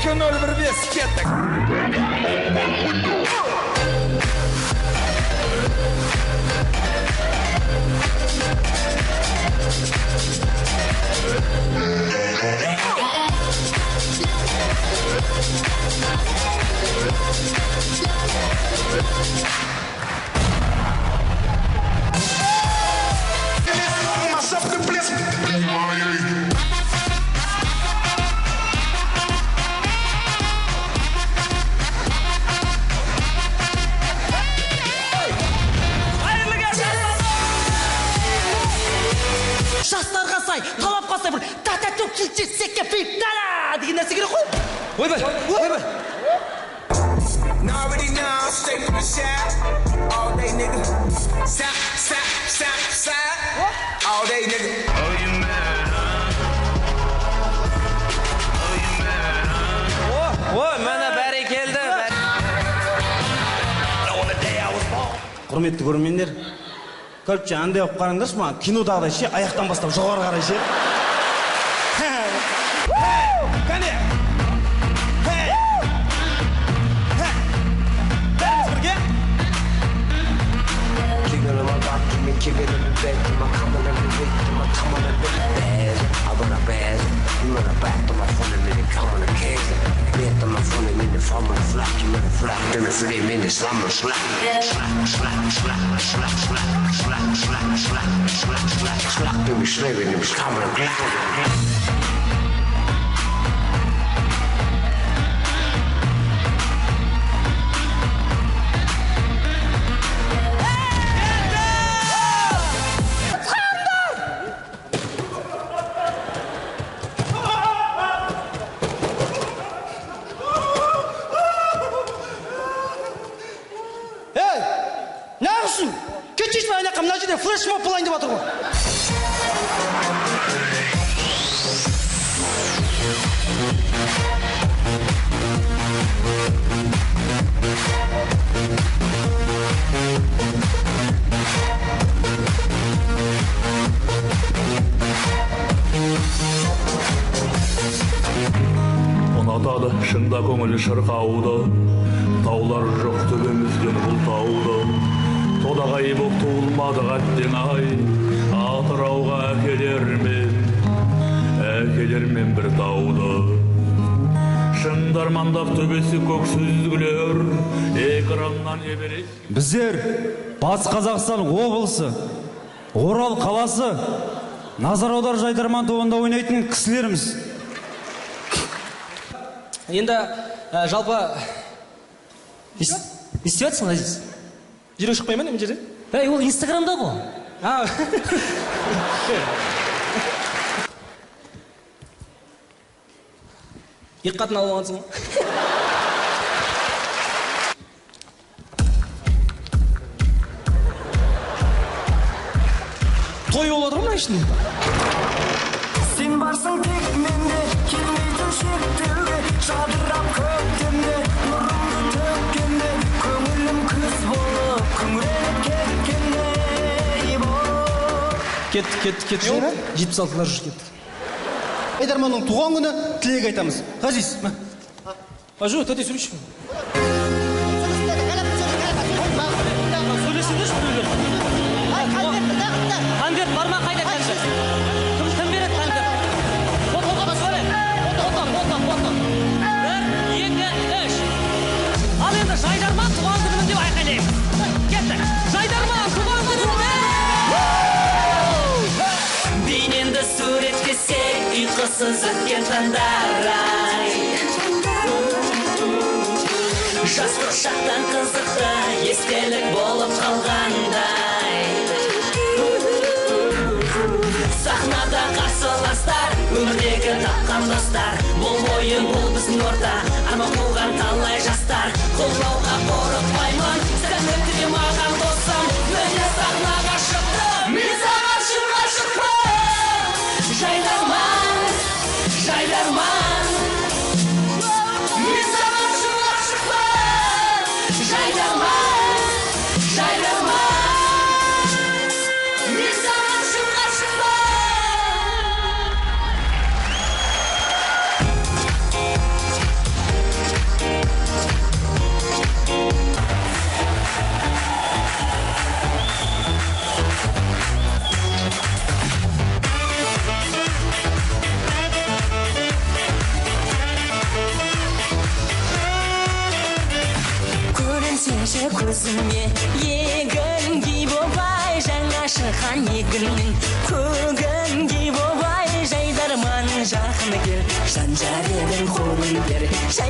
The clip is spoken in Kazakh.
2-0-1-5 кеттік. Жастарға сай, талапқа сай бір та-та-түк келчесекке фиттара деген нәрсе керек қой. Ойбай. Now already know, straight from the shaft. All day, nigga. Sap. All day, nigga. Oh, you mad, huh? Ой, мәні бәрі келді. Құрметті көрермендер, көпше андай оқып қараңдаршы, маған кинодағыдай ше, аяқтан бастап жоғары қарай ше. Кәне! Бәріміз бірге? Мына жерде флешмоб болайын деп отыр ғой. Ұнатады шында көңілі шырқауды, таулар жоқ төбемізден бұл тауды. Тодағай боп туылмадық әттен ай, Атырауға әкелермен бір тауды. Шыңдармандап төбесі көк сүзгілер, экраннан еберес. Біздер Батыс Қазақстан облысы, Орал қаласы, Назар аудар жайдарман тобында ойнайтын кісілеріміз. Енді жалпы естіп жатсың, Азиз? Жүрек шықпай ма немен жерде? Ол инстаграмда ғой. Екі қатын алып алғансың ғой. Той болып отыр ма ішінде? Сен барсың тек менде, келмейтін шектеуге, жадырап көктемде, нұрымды төккенде, көңілім күз болып, күңіреніп кеткенде болып. Кетті жайна? 76-лар жүр кетті. Айдарманның туған күні тілек айтамыз. Ғазиз, ма? Ажу, тәте сөйлеші. Сөйлесіңдерші біреулер. Конверт бар ма қайда конверт? Кім береді конверт? Фотоға сөйле. Фото. 1, 2, 3. Ал енді жайдарман туған күнімін деп айқайлаймыз. Кетті. Жайдарман туған күнімін! Бейнемді суреттесек, ұйқысыз өткен таңдар-ай. Жастық шақтан қызықты, естелік болып қалғандай. Сахнада қарсыластар, өмірдегі тапқан достар. Бұл ойын, бұл біздің орта, арман қуған талай жастар. Қолдауға қорықпаймын, сән өттіре маған досым. Міне сахнаға шықтым, мен саған шын ғашықпын. Жайдарман, жайдарман, мен саған шын ғашықпын. Жайдарман, жайдарман, мен саған шын ғашықпын. қарашы көзіме егінге бобай жаңа шыққан егіннің көгінге бобай жайдарман жақын кел жан жарының қолын бер